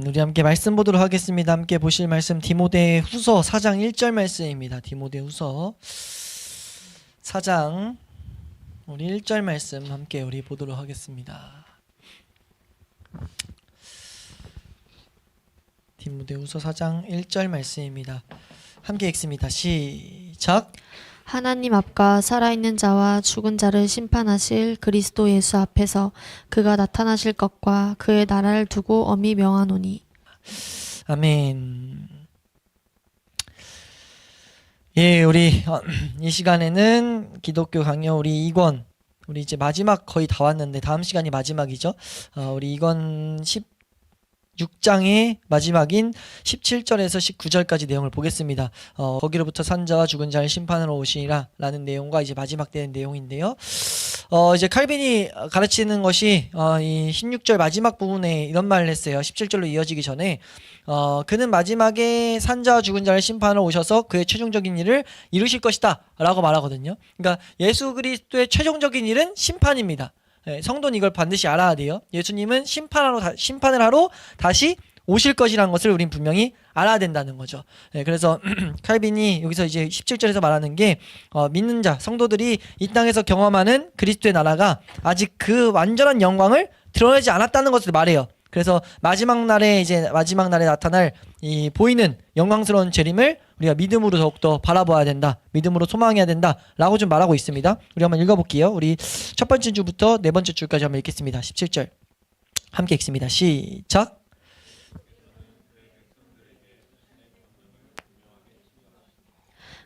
우리 함께 말씀 보도록 하겠습니다. 함께 보실 말씀 디모데후서 4장 1절 말씀입니다. 디모데후서 4장 우리 1절 말씀 함께 우리 보도록 하겠습니다. 디모데후서 4장 1절 말씀입니다. 함께 읽습니다. 시작. 하나님 앞과 살아있는 자와 죽은 자를 심판하실 그리스도 예수 앞에서 그가 나타나실 것과 그의 나라를 두고 엄히 명하노니. 아멘. 예, 우리 이 시간에는 기독교 강요 우리 2권 우리 이제 마지막 거의 다 왔는데 다음 시간이 마지막이죠. 우리 2권 16장의 마지막인 17절에서 19절까지 내용을 보겠습니다. 거기로부터 산자와 죽은 자를 심판하러 오시리라 라는 내용과 이제 마지막 되는 내용인데요. 이제 칼빈이 가르치는 것이 이 16절 마지막 부분에 이런 말을 했어요. 17절로 이어지기 전에 그는 마지막에 산자와 죽은 자를 심판하러 오셔서 그의 최종적인 일을 이루실 것이다 라고 말하거든요. 그러니까 예수 그리스도의 최종적인 일은 심판입니다. 성도는 이걸 반드시 알아야 돼요. 예수님은 심판을 하러 다시 오실 것이라는 것을 우린 분명히 알아야 된다는 거죠. 그래서 칼빈이 여기서 이제 17절에서 말하는 게 믿는 자, 성도들이 이 땅에서 경험하는 그리스도의 나라가 아직 그 완전한 영광을 드러내지 않았다는 것을 말해요. 그래서 마지막 날에 나타날 이 보이는 영광스러운 재림을 우리가 믿음으로 더욱더 바라봐야 된다. 믿음으로 소망해야 된다. 라고 좀 말하고 있습니다. 우리 한번 읽어볼게요. 우리 첫 번째 주부터 네 번째 주까지 한번 읽겠습니다. 17절 함께 읽습니다. 시작.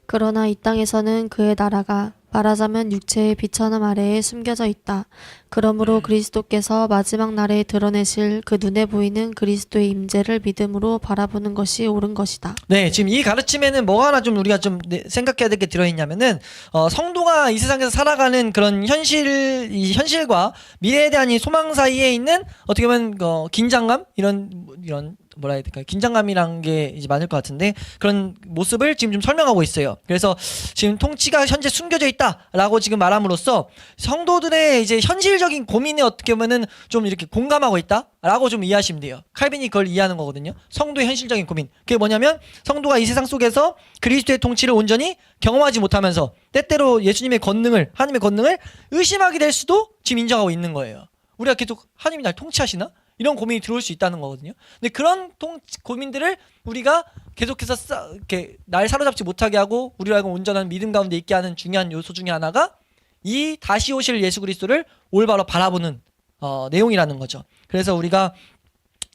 그러나 이 땅에서는 그의 나라가 말하자면 육체의 비천함 아래에 숨겨져 있다. 그러므로 그리스도께서 마지막 날에 드러내실 그 눈에 보이는 그리스도의 임재를 믿음으로 바라보는 것이 옳은 것이다. 네, 지금 이 가르침에는 뭐가 하나 좀 우리가 좀 생각해야 될 게 들어있냐면은 성도가 이 세상에서 살아가는 그런 이 현실과 미래에 대한 이 소망 사이에 있는 어떻게 보면 긴장감 이런 뭐라 해야 될까요? 긴장감이란 게 이제 많을 것 같은데 그런 모습을 지금 좀 설명하고 있어요. 그래서 지금 통치가 현재 숨겨져 있다라고 지금 말함으로써 성도들의 이제 현실적인 고민에 어떻게 보면은 좀 이렇게 공감하고 있다라고 좀 이해하시면 돼요. 칼빈이 그걸 이해하는 거거든요. 성도의 현실적인 고민. 그게 뭐냐면 성도가 이 세상 속에서 그리스도의 통치를 온전히 경험하지 못하면서 때때로 예수님의 권능을, 하나님의 권능을 의심하게 될 수도 지금 인정하고 있는 거예요. 우리가 계속 하나님이 날 통치하시나? 이런 고민이 들어올 수 있다는 거거든요. 근데 그런 고민들을 우리가 계속해서 이렇게 날 사로잡지 못하게 하고 우리로 하여금 온전한 믿음 가운데 있게 하는 중요한 요소 중에 하나가 이 다시 오실 예수 그리스도를 올바로 바라보는 내용이라는 거죠. 그래서 우리가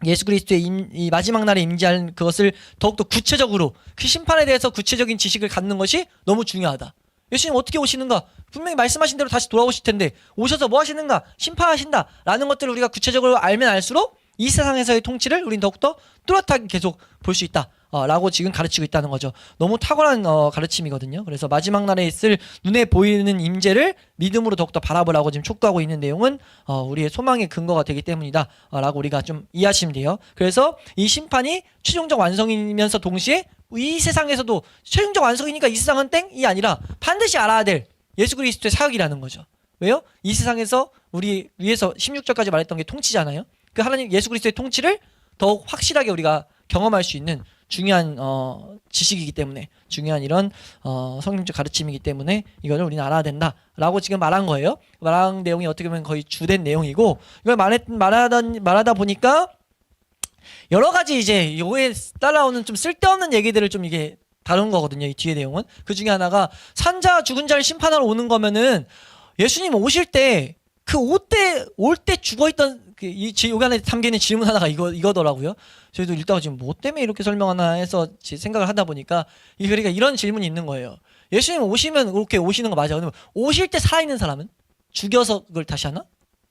예수 그리스도의 이 마지막 날에 임재할 그것을 더욱더 구체적으로 그 심판에 대해서 구체적인 지식을 갖는 것이 너무 중요하다. 예수님 어떻게 오시는가? 분명히 말씀하신 대로 다시 돌아오실 텐데 오셔서 뭐 하시는가? 심판하신다 라는 것들을 우리가 구체적으로 알면 알수록 이 세상에서의 통치를 우린 더욱더 뚜렷하게 계속 볼 수 있다 라고 지금 가르치고 있다는 거죠. 너무 탁월한 가르침이거든요. 그래서 마지막 날에 있을 눈에 보이는 임재를 믿음으로 더욱더 바라보라고 지금 촉구하고 있는 내용은 우리의 소망의 근거가 되기 때문이다 라고 우리가 좀 이해하시면 돼요. 그래서 이 심판이 최종적 완성이면서 동시에 이 세상에서도 최종적 완성이니까 이 세상은 땡이 아니라 반드시 알아야 될 예수 그리스도의 사역이라는 거죠. 왜요? 이 세상에서 우리 위에서 16절까지 말했던 게 통치잖아요. 그 하나님 예수 그리스도의 통치를 더욱 확실하게 우리가 경험할 수 있는 중요한 지식이기 때문에 중요한 이런 성경적 가르침이기 때문에 이거를 우리는 알아야 된다라고 지금 말한 거예요. 말한 내용이 어떻게 보면 거의 주된 내용이고 이걸 말하다 보니까 여러 가지 이제 요에 따라오는 좀 쓸데없는 얘기들을 좀 이게 다룬 거거든요. 이 뒤에 내용은. 그 중에 하나가 산자 죽은 자를 심판하러 오는 거면은 예수님 오실 때 그 올 때 죽어있던 여기 안에 담겨있는 질문 하나가 이거더라고요. 저희도 읽다가 지금 뭐 때문에 이렇게 설명하나 해서 생각을 하다 보니까 그러니까 이런 질문이 있는 거예요. 예수님 오시면 이렇게 오시는 거 맞아요. 그러면 오실 때 살아있는 사람은 죽여서 그걸 다시 하나?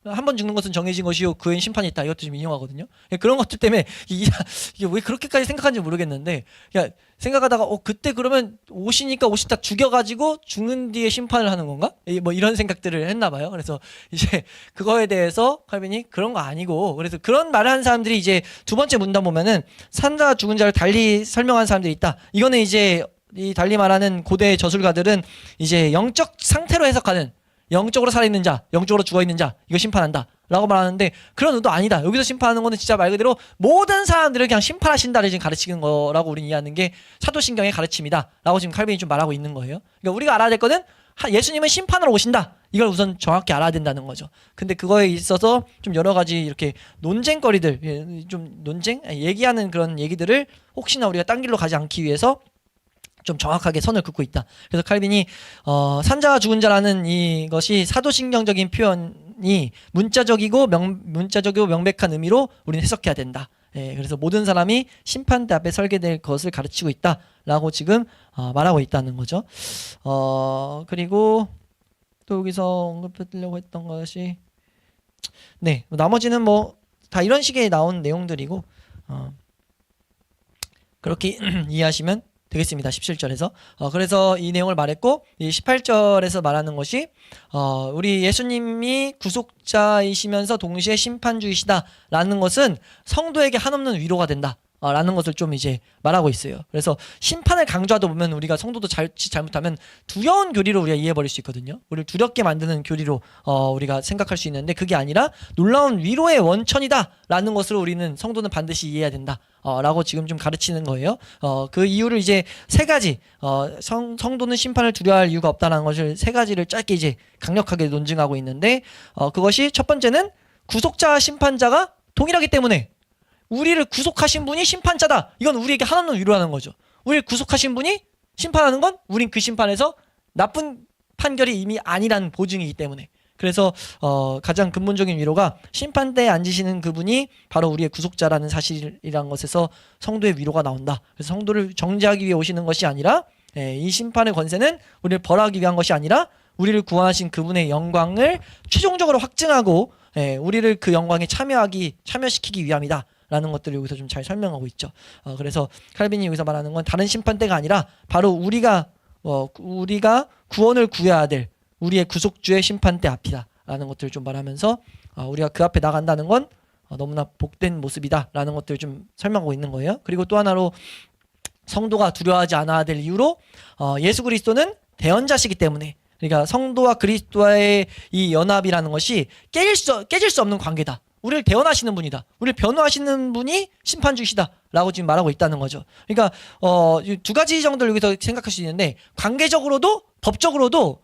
한 번 죽는 것은 정해진 것이요 그 후엔 심판이 있다. 이것도 좀 인용하거든요. 그런 것들 때문에 이게 왜 그렇게까지 생각하는지 모르겠는데 그냥 생각하다가 그때 그러면 오시니까 오시다 죽여가지고 죽는 뒤에 심판을 하는 건가? 뭐 이런 생각들을 했나 봐요. 그래서 이제 그거에 대해서 칼빈이 그런 거 아니고 그래서 그런 말을 한 사람들이 이제 두 번째 문단 보면은 산자 죽은 자를 달리 설명한 사람들이 있다. 이거는 이제 이 달리 말하는 고대 저술가들은 이제 영적 상태로 해석하는 영적으로 살아있는 자, 영적으로 죽어있는 자 이거 심판한다 라고 말하는데 그런 의도 아니다. 여기서 심판하는 거는 진짜 말 그대로 모든 사람들을 그냥 심판하신다를 지금 가르치는 거라고 우리는 이해하는 게 사도신경의 가르침이다 라고 지금 칼빈이 좀 말하고 있는 거예요. 그러니까 우리가 알아야 될 거는 예수님은 심판으로 오신다. 이걸 우선 정확히 알아야 된다는 거죠. 근데 그거에 있어서 좀 여러 가지 이렇게 논쟁거리들, 좀 논쟁? 얘기하는 그런 얘기들을 혹시나 우리가 딴 길로 가지 않기 위해서 좀 정확하게 선을 긋고 있다. 그래서 칼빈이 산자와 죽은 자라는 이것이 사도신경적인 표현이 문자적이고 명백한 의미로 우리는 해석해야 된다. 예, 그래서 모든 사람이 심판대 앞에 설게 될 것을 가르치고 있다라고 지금 말하고 있다는 거죠. 그리고 또 여기서 언급해드리려고 했던 것이 네, 나머지는 뭐 다 이런 식의 나온 내용들이고 그렇게 이해하시면 되겠습니다. 17절에서. 그래서 이 내용을 말했고 이 18절에서 말하는 것이 우리 예수님이 구속자이시면서 동시에 심판주이시다라는 것은 성도에게 한없는 위로가 된다. 라는 것을 좀 이제 말하고 있어요. 그래서 심판을 강조하다 보면 우리가 성도도 잘못하면 두려운 교리로 우리가 이해해버릴 수 있거든요. 우리를 두렵게 만드는 교리로 우리가 생각할 수 있는데 그게 아니라 놀라운 위로의 원천이다 라는 것으로 우리는 성도는 반드시 이해해야 된다 라고 지금 좀 가르치는 거예요. 그 이유를 이제 세 가지 성도는 심판을 두려워할 이유가 없다는 것을 세 가지를 짧게 이제 강력하게 논증하고 있는데 그것이 첫 번째는 구속자와 심판자가 동일하기 때문에 우리를 구속하신 분이 심판자다. 이건 우리에게 한없는 위로하는 거죠. 우리를 구속하신 분이 심판하는 건 우린 그 심판에서 나쁜 판결이 이미 아니라는 보증이기 때문에. 그래서 가장 근본적인 위로가 심판대에 앉으시는 그분이 바로 우리의 구속자라는 사실이라는 것에서 성도의 위로가 나온다. 그래서 성도를 정죄하기 위해 오시는 것이 아니라 이 심판의 권세는 우리를 벌하기 위한 것이 아니라 우리를 구원하신 그분의 영광을 최종적으로 확증하고 우리를 그 영광에 참여시키기 위함이다. 라는 것들을 여기서 좀 잘 설명하고 있죠. 그래서 칼빈이 여기서 말하는 건 다른 심판대가 아니라 바로 우리가 구원을 구해야 될 우리의 구속주의 심판대 앞이다 라는 것들을 좀 말하면서 우리가 그 앞에 나간다는 건 너무나 복된 모습이다 라는 것들을 좀 설명하고 있는 거예요. 그리고 또 하나로 성도가 두려워하지 않아야 될 이유로 예수 그리스도는 대언자시기 때문에 그러니까 성도와 그리스도와의 이 연합이라는 것이 깨질 수 없는 관계다. 우리를 대언하시는 분이다. 우리를 변호하시는 분이 심판주시다라고 지금 말하고 있다는 거죠. 그러니까 두 가지 정도를 여기서 생각할 수 있는데 관계적으로도 법적으로도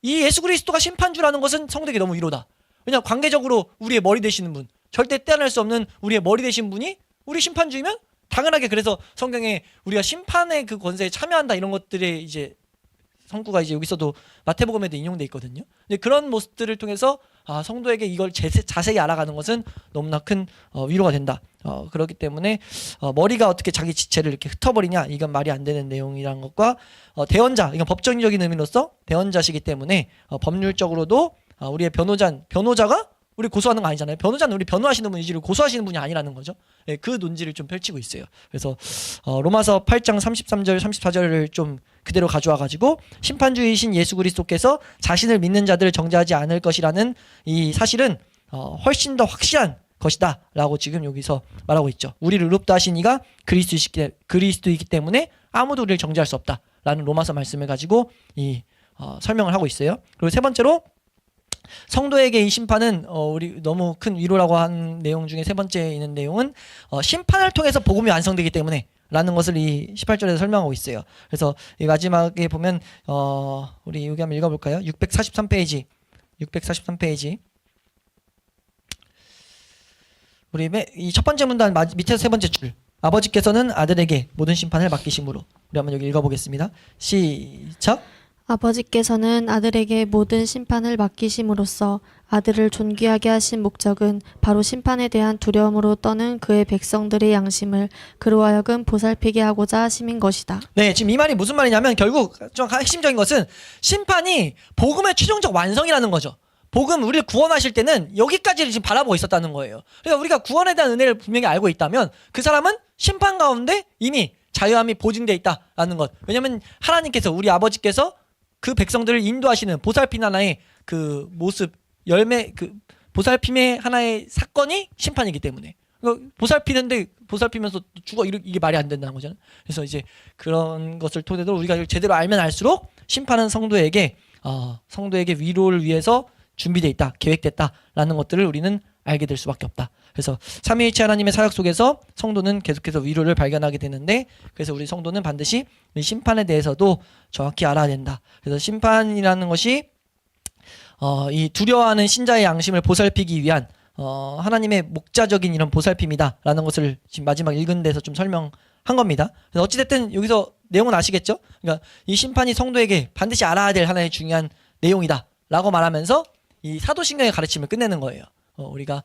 이 예수 그리스도가 심판주라는 것은 성도에게 너무 위로다. 왜냐하면 관계적으로 우리의 머리 되시는 분, 절대 떼어낼 수 없는 우리의 머리 되신 분이 우리 심판주이면 당연하게 그래서 성경에 우리가 심판의 그 권세에 참여한다 이런 것들의 이제 성구가 이제 여기서도 마태복음에도 인용돼 있거든요. 근데 그런 모습들을 통해서 성도에게 이걸 자세히 알아가는 것은 너무나 큰 위로가 된다. 그렇기 때문에 머리가 어떻게 자기 지체를 이렇게 흩어버리냐 이건 말이 안 되는 내용이라는 것과 대언자 이건 법적인 의미로서 대언자시기 때문에 법률적으로도 우리의 변호자가 우리 고소하는 거 아니잖아요. 변호자는 우리 변호하시는 분이지 고소하시는 분이 아니라는 거죠. 네, 그 논지를 좀 펼치고 있어요. 그래서 로마서 8장 33절 34절을 좀 그대로 가져와 가지고 심판주이신 예수 그리스도께서 자신을 믿는 자들을 정죄하지 않을 것이라는 이 사실은 훨씬 더 확실한 것이다 라고 지금 여기서 말하고 있죠. 우리를 의롭다 하신 이가 그리스도이기 때문에 아무도 우리를 정죄할 수 없다 라는 로마서 말씀을 가지고 이 설명을 하고 있어요. 그리고 세 번째로 성도에게 이 심판은 우리 너무 큰 위로라고 한 내용 중에 세 번째 있는 내용은 심판을 통해서 복음이 완성되기 때문에 라는 것을 이 18절에서 설명하고 있어요. 그래서 이 마지막에 보면 우리 여기 한번 읽어볼까요? 643페이지 우리 이 첫 번째 문단 밑에서 세 번째 줄 아버지께서는 아들에게 모든 심판을 맡기심으로 우리 한번 여기 읽어보겠습니다. 시작. 아버지께서는 아들에게 모든 심판을 맡기심으로써 아들을 존귀하게 하신 목적은 바로 심판에 대한 두려움으로 떠는 그의 백성들의 양심을 그로 하여금 보살피게 하고자 하심인 것이다. 네, 지금 이 말이 무슨 말이냐면 결국 좀 핵심적인 것은 심판이 복음의 최종적 완성이라는 거죠. 복음 우리를 구원하실 때는 여기까지를 지금 바라보고 있었다는 거예요. 그러니까 우리가 구원에 대한 은혜를 분명히 알고 있다면 그 사람은 심판 가운데 이미 자유함이 보증되어 있다라는 것. 왜냐하면 하나님께서 우리 아버지께서 그 백성들을 인도하시는 보살핌 하나의 그 모습 열매 그 보살핌의 하나의 사건이 심판이기 때문에 보살피면서 죽어 이게 말이 안 된다는 거잖아요. 그래서 이제 그런 것을 토대로 우리가 제대로 알면 알수록 심판은 성도에게 성도에게 위로를 위해서 준비되어 있다, 계획됐다라는 것들을 우리는 알게 될 수밖에 없다. 그래서 삼위일체 하나님의 사역 속에서 성도는 계속해서 위로를 발견하게 되는데, 그래서 우리 성도는 반드시 이 심판에 대해서도 정확히 알아야 된다. 그래서 심판이라는 것이 이 두려워하는 신자의 양심을 보살피기 위한 하나님의 목자적인 이런 보살핌이다라는 것을 지금 마지막 읽은 데서 좀 설명한 겁니다. 그래서 어찌됐든 여기서 내용은 아시겠죠? 그러니까 이 심판이 성도에게 반드시 알아야 될 하나의 중요한 내용이다라고 말하면서 이 사도신경의 가르침을 끝내는 거예요. 우리가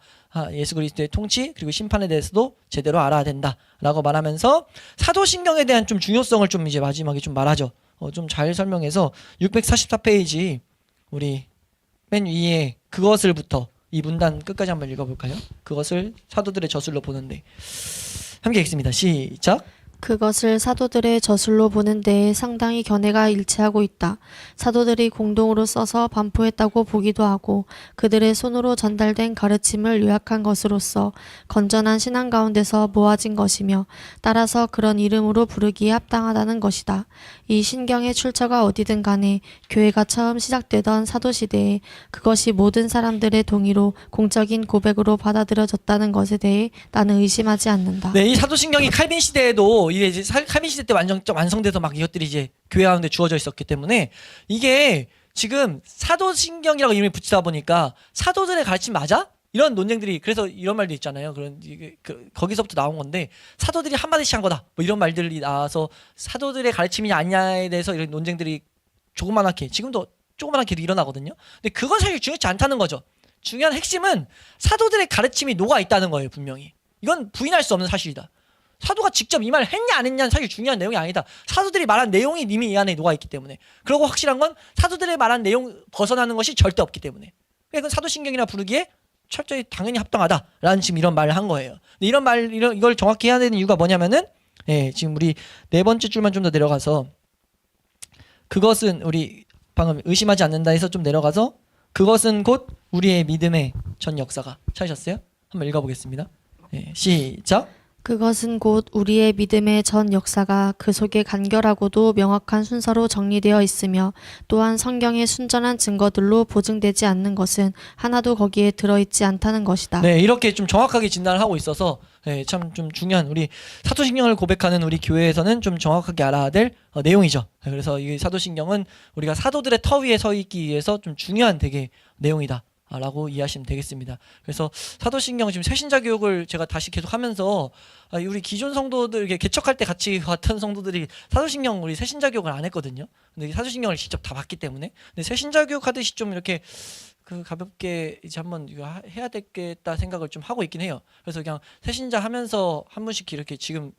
예수 그리스도의 통치 그리고 심판에 대해서도 제대로 알아야 된다라고 말하면서 사도신경에 대한 좀 중요성을 좀 이제 마지막에 좀 말하죠. 좀 잘 설명해서 644페이지 우리 맨 위에 그것을부터 이 문단 끝까지 한번 읽어볼까요? 그것을 사도들의 저술로 보는데, 함께 읽습니다. 시작. 그것을 사도들의 저술로 보는 데에 상당히 견해가 일치하고 있다. 사도들이 공동으로 써서 반포했다고 보기도 하고 그들의 손으로 전달된 가르침을 요약한 것으로서 건전한 신앙 가운데서 모아진 것이며 따라서 그런 이름으로 부르기에 합당하다는 것이다. 이 신경의 출처가 어디든 간에 교회가 처음 시작되던 사도시대에 그것이 모든 사람들의 동의로 공적인 고백으로 받아들여졌다는 것에 대해 나는 의심하지 않는다. 네, 이 사도신경이 칼빈 시대에도 이제 칼빈 시대 때 완성돼서 막 이것들이 이제 교회 가운데 주어져 있었기 때문에 이게 지금 사도신경이라고 이름을 붙이다 보니까 사도들의 가르침 맞아? 이런 논쟁들이, 그래서 이런 말도 있잖아요. 거기서부터 나온 건데 사도들이 한마디씩 한 거다, 뭐 이런 말들이 나와서 사도들의 가르침이냐 아니냐에 대해서 이런 논쟁들이 지금도 조그만하게 일어나거든요. 근데 그건 사실 중요치 않다는 거죠. 중요한 핵심은 사도들의 가르침이 녹아 있다는 거예요. 분명히 이건 부인할 수 없는 사실이다. 사도가 직접 이 말을 했냐 안 했냐는 사실 중요한 내용이 아니다. 사도들이 말한 내용이 이미 이 안에 녹아 있기 때문에. 그리고 확실한 건 사도들의 말한 내용 벗어나는 것이 절대 없기 때문에. 그건 사도신경이라 부르기에 철저히 당연히 합당하다라는 지금 이런 말을 한 거예요. 근데 이걸 정확히 해야 되는 이유가 뭐냐면은, 지금 우리 네 번째 줄만 좀 더 내려가서, 그것은 우리 방금 의심하지 않는다 해서 좀 내려가서, 그것은 곧 우리의 믿음의 전 역사가. 찾으셨어요? 한번 읽어보겠습니다. 시작. 그것은 곧 우리의 믿음의 전 역사가 그 속에 간결하고도 명확한 순서로 정리되어 있으며 또한 성경의 순전한 증거들로 보증되지 않는 것은 하나도 거기에 들어있지 않다는 것이다. 네, 이렇게 좀 정확하게 진단을 하고 있어서 참 좀 중요한, 우리 사도신경을 고백하는 우리 교회에서는 좀 정확하게 알아야 될 내용이죠. 그래서 이 사도신경은 우리가 사도들의 터 위에 서 있기 위해서 좀 중요한 되게 내용이다 라고 이해하시면 되겠습니다. 그래서 사도신경 지금 새신자 교육을 제가 다시 계속 하면서 우리 기존 성도들 이렇게 개척할 때 같이 왔던 성도들이 사도신경 우리 새신자 교육을 안 했거든요. 근데 사도신경을 직접 다 봤기 때문에. 근데 새신자 교육 하듯이 좀 이렇게 가볍게 이제 한번 이거 해야 되겠다 생각을 좀 하고 있긴 해요. 그래서 그냥 새신자 하면서 한 분씩 이렇게 지금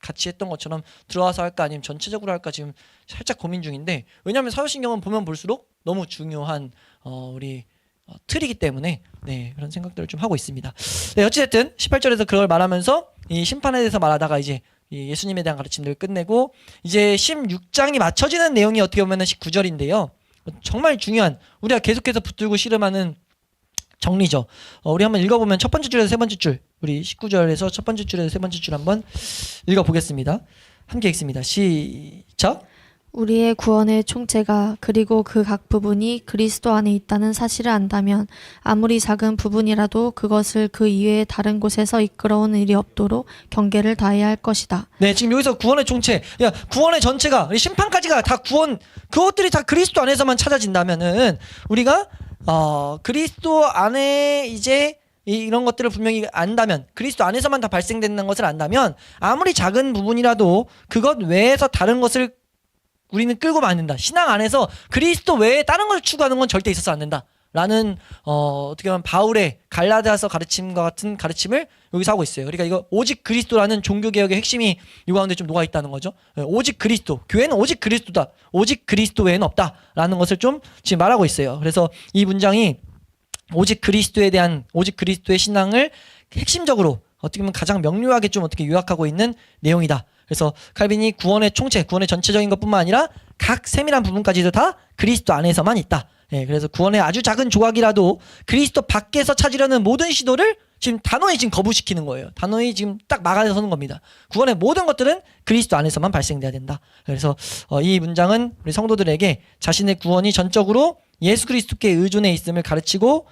같이 했던 것처럼 들어와서 할까 아니면 전체적으로 할까 지금 살짝 고민 중인데, 왜냐하면 사도신경은 보면 볼수록 너무 중요한 우리 틀이기 때문에 그런 생각들을 좀 하고 있습니다. 어찌됐든 18절에서 그걸 말하면서 이 심판에 대해서 말하다가 이제 이 예수님에 대한 가르침들을 끝내고 이제 16장이 맞춰지는 내용이 어떻게 보면 19절인데요. 정말 중요한, 우리가 계속해서 붙들고 씨름하는 정리죠. 우리 한번 읽어보면 첫 번째 줄에서 세 번째 줄, 우리 19절에서 첫 번째 줄에서 세 번째 줄 한번 읽어보겠습니다. 함께 읽습니다. 시작. 우리의 구원의 총체가 그리고 그 각 부분이 그리스도 안에 있다는 사실을 안다면 아무리 작은 부분이라도 그것을 그 이외의 다른 곳에서 이끌어오는 일이 없도록 경계를 다해야 할 것이다. 네, 지금 여기서 구원의 총체, 구원의 전체가, 심판까지가 다 그것들이 다 그리스도 안에서만 찾아진다면은 우리가 그리스도 안에 이제 이런 것들을 분명히 안다면, 그리스도 안에서만 다 발생되는 것을 안다면 아무리 작은 부분이라도 그것 외에서 다른 것을 우리는 끌고 가면 안 된다. 신앙 안에서 그리스도 외에 다른 것을 추구하는 건 절대 있어서 안 된다. 라는 어떻게 보면 바울의 갈라디아서 가르침과 같은 가르침을 여기서 하고 있어요. 그러니까 이거 오직 그리스도라는 종교개혁의 핵심이 이 가운데 좀 녹아있다는 거죠. 오직 그리스도, 교회는 오직 그리스도다, 오직 그리스도 외에는 없다 라는 것을 좀 지금 말하고 있어요. 그래서 이 문장이 오직 그리스도에 대한, 오직 그리스도의 신앙을 핵심적으로 어떻게 보면 가장 명료하게 좀 어떻게 요약하고 있는 내용이다. 그래서 칼빈이 구원의 총체, 구원의 전체적인 것뿐만 아니라 각 세밀한 부분까지도 다 그리스도 안에서만 있다. 그래서 구원의 아주 작은 조각이라도 그리스도 밖에서 찾으려는 모든 시도를 지금 단호히 지금 거부시키는 거예요. 단호히 지금 딱 막아서는 겁니다. 구원의 모든 것들은 그리스도 안에서만 발생돼야 된다. 그래서 이 문장은 우리 성도들에게 자신의 구원이 전적으로 예수 그리스도께 의존해 있음을 가르치고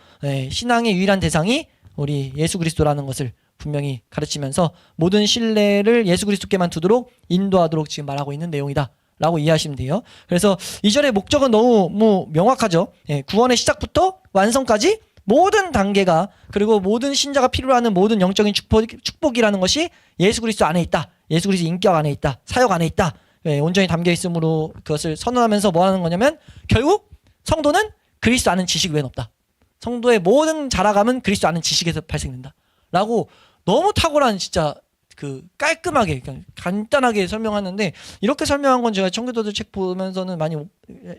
신앙의 유일한 대상이 우리 예수 그리스도라는 것을 분명히 가르치면서 모든 신뢰를 예수 그리스도께만 두도록 인도하도록 지금 말하고 있는 내용이다 라고 이해하시면 돼요. 그래서 이 절의 목적은 너무 명확하죠. 구원의 시작부터 완성까지 모든 단계가, 그리고 모든 신자가 필요로 하는 모든 영적인 축복이라는 것이 예수 그리스도 안에 있다. 예수 그리스도 인격 안에 있다. 사역 안에 있다. 온전히 담겨 있으므로 그것을 선언하면서 뭐 하는 거냐면 결국 성도는 그리스도 아는 지식 외엔 없다. 성도의 모든 자라감은 그리스도 아는 지식에서 발생된다 라고 너무 탁월한 진짜 그 깔끔하게 그냥 간단하게 설명하는데, 이렇게 설명한 건 제가 청교도들 책 보면서는 많이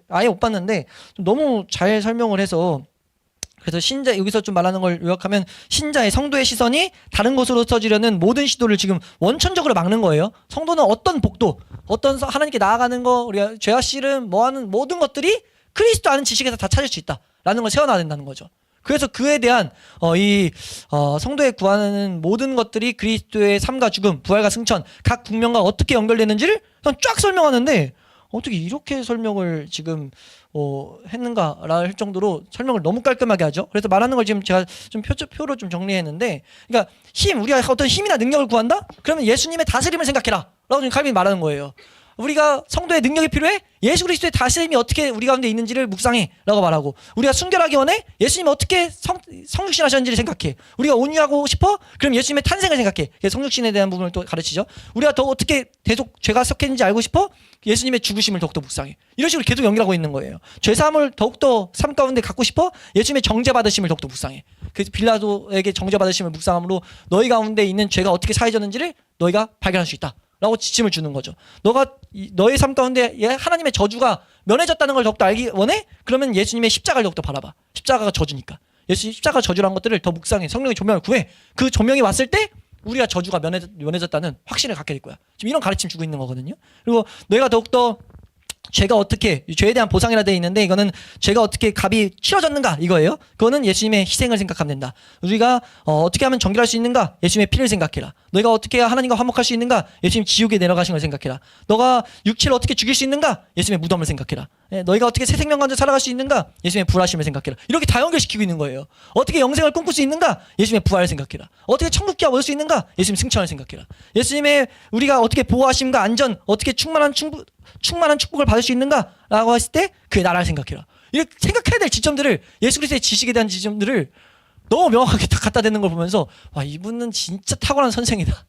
아예 못 봤는데 좀 너무 잘 설명을 해서, 그래서 신자, 여기서 좀 말하는 걸 요약하면 신자의 성도의 시선이 다른 곳으로 흩어지려는 모든 시도를 지금 원천적으로 막는 거예요. 성도는 어떤 복도, 어떤 하나님께 나아가는 거, 우리가 죄와 씨름 뭐 하는 모든 것들이 그리스도 아는 지식에서 다 찾을 수 있다라는 걸 세워놔야 된다는 거죠. 그래서 그에 대한 성도의 구하는 모든 것들이 그리스도의 삶과 죽음, 부활과 승천, 각 국면과 어떻게 연결되는지를 그냥 쫙 설명하는데, 어떻게 이렇게 설명을 지금 했는가라 할 정도로 설명을 너무 깔끔하게 하죠. 그래서 말하는 걸 지금 제가 좀 표로 좀 정리했는데, 그러니까 우리가 어떤 힘이나 능력을 구한다? 그러면 예수님의 다스림을 생각해라 라고 지금 칼빈이 말하는 거예요. 우리가 성도의 능력이 필요해? 예수 그리스도의 다스림이 어떻게 우리 가운데 있는지를 묵상해 라고 말하고, 우리가 순결하기 원해? 예수님이 어떻게 성육신 하셨는지를 생각해. 우리가 온유하고 싶어? 그럼 예수님의 탄생을 생각해. 성육신에 대한 부분을 또 가르치죠. 우리가 더 어떻게 계속 죄가 섞였는지 알고 싶어? 예수님의 죽으심을 더욱더 묵상해. 이런 식으로 계속 연결하고 있는 거예요. 죄사함을 더욱더 삶 가운데 갖고 싶어? 예수님의 정죄받으심을 더욱더 묵상해. 그래서 빌라도에게 정죄받으심을 묵상함으로 너희 가운데 있는 죄가 어떻게 사해졌는지를 너희가 발견할 수 있다 라고 지침을 주는 거죠. 너가 너의 삶 가운데 하나님의 저주가 면해졌다는 걸 더욱더 알기 원해? 그러면 예수님의 십자가를 더욱더 바라봐. 십자가가 저주니까. 예수 십자가 저주란 것들을 더 묵상해. 성령의 조명을 구해. 그 조명이 왔을 때 우리가 저주가 면해졌다는 확신을 갖게 될 거야. 지금 이런 가르침 주고 있는 거거든요. 그리고 너희가 더욱더 죄가 어떻게, 죄에 대한 보상이라 되어 있는데, 이거는 죄가 어떻게 값이 치러졌는가 이거예요. 그거는 예수님의 희생을 생각하면 된다. 우리가 어떻게 하면 정결할 수 있는가? 예수님의 피를 생각해라. 너희가 어떻게 해야 하나님과 화목할 수 있는가? 예수님 지옥에 내려가신 걸 생각해라. 너가 육체를 어떻게 죽일 수 있는가? 예수님의 무덤을 생각해라. 너희가 어떻게 새 생명 가운데 살아갈 수 있는가? 예수님의 부활하심을 생각해라. 이렇게 다 연결시키고 있는 거예요. 어떻게 영생을 꿈꿀 수 있는가? 예수님의 부활을 생각해라. 어떻게 천국기와 얻을 수 있는가? 예수님 승천을 생각해라. 예수님의 우리가 어떻게 보호하심과 안전, 어떻게 충만한 축복을 받을 수 있는가? 라고 했을 때 그의 나라를 생각해라. 이렇게 생각해야 될 지점들을, 예수 그리스도의 지식에 대한 지점들을 너무 명확하게 딱 갖다 대는 걸 보면서, 와, 이분은 진짜 탁월한 선생이다.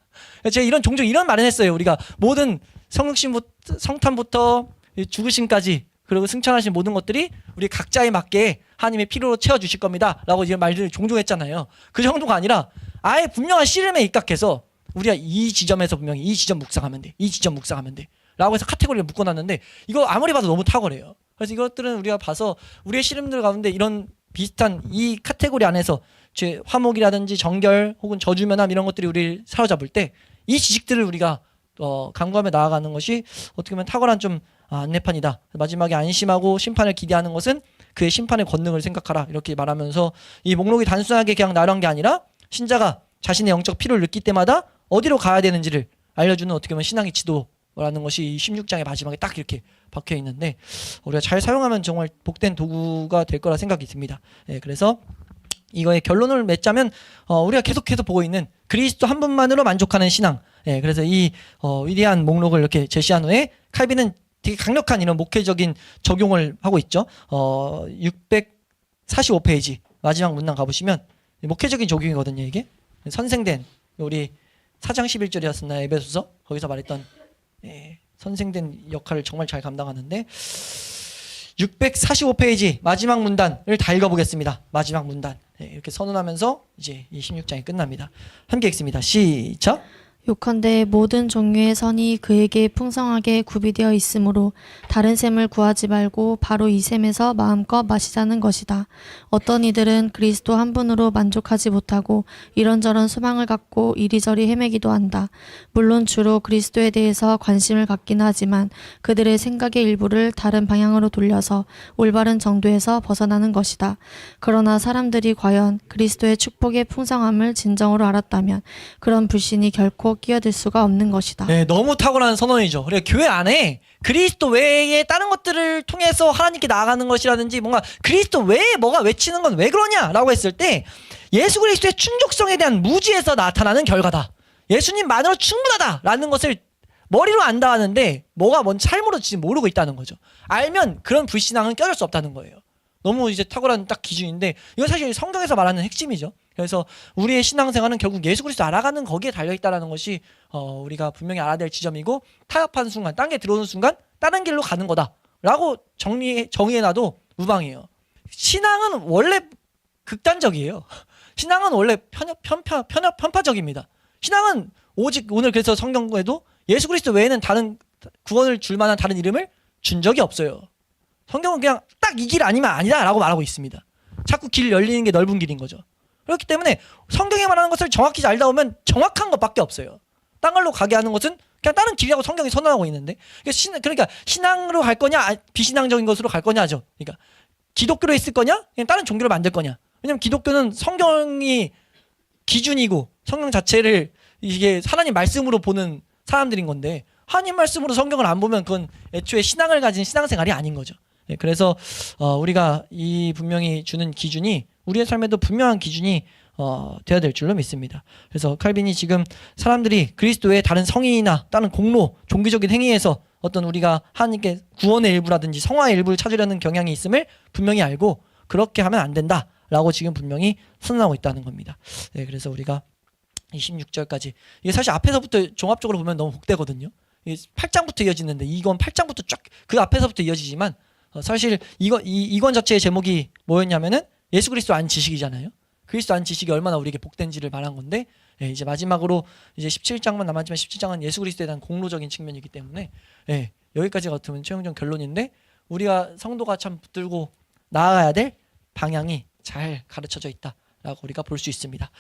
제가 종종 이런 말을 했어요. 우리가 모든 성육신부터, 성탄부터 죽으심까지, 그리고 승천하신 모든 것들이 우리 각자에 맞게 하나님의 피로 채워주실 겁니다 라고 이런 말들을 종종 했잖아요. 그 정도가 아니라 아예 분명한 씨름에 입각해서 우리가 이 지점에서 분명히 이 지점 묵상하면 돼, 이 지점 묵상하면 돼 라고 해서 카테고리를 묶어놨는데, 이거 아무리 봐도 너무 탁월해요. 그래서 이것들은 우리가 봐서 우리의 씨름들 가운데 이런 비슷한 이 카테고리 안에서 화목이라든지 정결 혹은 저주면함 이런 것들이 우리를 사로잡을 때 이 지식들을 우리가 간구하며 나아가는 것이 어떻게 보면 탁월한 좀 안내판이다. 마지막에 안심하고 심판을 기대하는 것은 그의 심판의 권능을 생각하라 이렇게 말하면서, 이 목록이 단순하게 그냥 나란 게 아니라 신자가 자신의 영적 필요를 느낄 때마다 어디로 가야 되는지를 알려주는 어떻게 보면 신앙의 지도라는 것이 이 16장의 마지막에 딱 이렇게 박혀 있는데, 우리가 잘 사용하면 정말 복된 도구가 될 거라 생각이 듭니다. 그래서 이거의 결론을 맺자면 우리가 계속해서 보고 있는 그리스도 한 분만으로 만족하는 신앙. 그래서 이 위대한 목록을 이렇게 제시한 후에 칼빈은 되게 강력한 이런 목회적인 적용을 하고 있죠. 645페이지 마지막 문장 가보시면 목회적인 적용이거든요. 이게 선생된, 우리 4장 11절이었었나요? 에베소서 거기서 말했던 선생된 역할을 정말 잘 감당하는데, 645페이지 마지막 문단을 다 읽어보겠습니다. 마지막 문단 이렇게 선언하면서 이제 이 16장이 끝납니다. 함께 읽습니다. 시작. 요컨대 모든 종류의 선이 그에게 풍성하게 구비되어 있으므로 다른 샘을 구하지 말고 바로 이 샘에서 마음껏 마시자는 것이다. 어떤 이들은 그리스도 한 분으로 만족하지 못하고 이런저런 소망을 갖고 이리저리 헤매기도 한다. 물론 주로 그리스도에 대해서 관심을 갖기는 하지만 그들의 생각의 일부를 다른 방향으로 돌려서 올바른 정도에서 벗어나는 것이다. 그러나 사람들이 과연 그리스도의 축복의 풍성함을 진정으로 알았다면 그런 불신이 결코 끼어들 수가 없는 것이다. 네, 너무 탁월한 선언이죠. 그래 교회 안에 그리스도 외에 다른 것들을 통해서 하나님께 나아가는 것이라든지 뭔가 그리스도 외에 뭐가 외치는 건 왜 그러냐라고 했을 때 예수 그리스도의 충족성에 대한 무지에서 나타나는 결과다. 예수님만으로 충분하다라는 것을 머리로 안다 하는데 뭐가 뭔 삶으로 지금 모르고 있다는 거죠. 알면 그런 불신앙은 껴줄 수 없다는 거예요. 너무 이제 탁월한 딱 기준인데 이건 사실 성경에서 말하는 핵심이죠. 그래서 우리의 신앙생활은 결국 예수 그리스도 알아가는 거기에 달려있다는 것이 우리가 분명히 알아야 될 지점이고 타협하는 순간, 딴 게 들어오는 순간 다른 길로 가는 거다라고 정의해놔도 무방해요. 신앙은 원래 극단적이에요. 신앙은 원래 편파적입니다. 신앙은 오직 오늘 그래서 성경에도 예수 그리스도 외에는 다른 구원을 줄 만한 다른 이름을 준 적이 없어요. 성경은 그냥 딱 이 길 아니면 아니다라고 말하고 있습니다. 자꾸 길 열리는 게 넓은 길인 거죠. 그렇기 때문에 성경에 말하는 것을 정확히 알다 보면 정확한 것밖에 없어요. 딴 걸로 가게 하는 것은 그냥 다른 길이라고 성경이 선언하고 있는데 그러니까 신앙으로 갈 거냐 비신앙적인 것으로 갈 거냐 하죠. 그러니까 기독교로 있을 거냐 그냥 다른 종교를 만들 거냐. 왜냐면 기독교는 성경이 기준이고 성경 자체를 이게 하나님 말씀으로 보는 사람들인 건데 하나님 말씀으로 성경을 안 보면 그건 애초에 신앙을 가진 신앙생활이 아닌 거죠. 네, 그래서 우리가 이 분명히 주는 기준이 우리의 삶에도 분명한 기준이 되어야 될 줄로 믿습니다. 그래서 칼빈이 지금 사람들이 그리스도의 다른 성의나 다른 공로, 종교적인 행위에서 어떤 우리가 하나님께 구원의 일부라든지 성화의 일부를 찾으려는 경향이 있음을 분명히 알고 그렇게 하면 안 된다라고 지금 분명히 선언하고 있다는 겁니다. 네, 그래서 우리가 26절까지 이게 사실 앞에서부터 종합적으로 보면 너무 복되거든요. 8장부터 이어지는데 이건 8장부터 쫙 그 앞에서부터 이어지지만 사실 이건 자체의 제목이 뭐였냐면은 예수 그리스도 안 지식이잖아요. 그리스도 안 지식이 얼마나 우리에게 복된지를 말한 건데 이제 마지막으로 이제 17장만 남았지만 17장은 예수 그리스도에 대한 공로적인 측면이기 때문에 여기까지가 어떻게 최종적 결론인데 우리가 성도가 참 붙들고 나아가야 될 방향이 잘 가르쳐져 있다라고 우리가 볼 수 있습니다.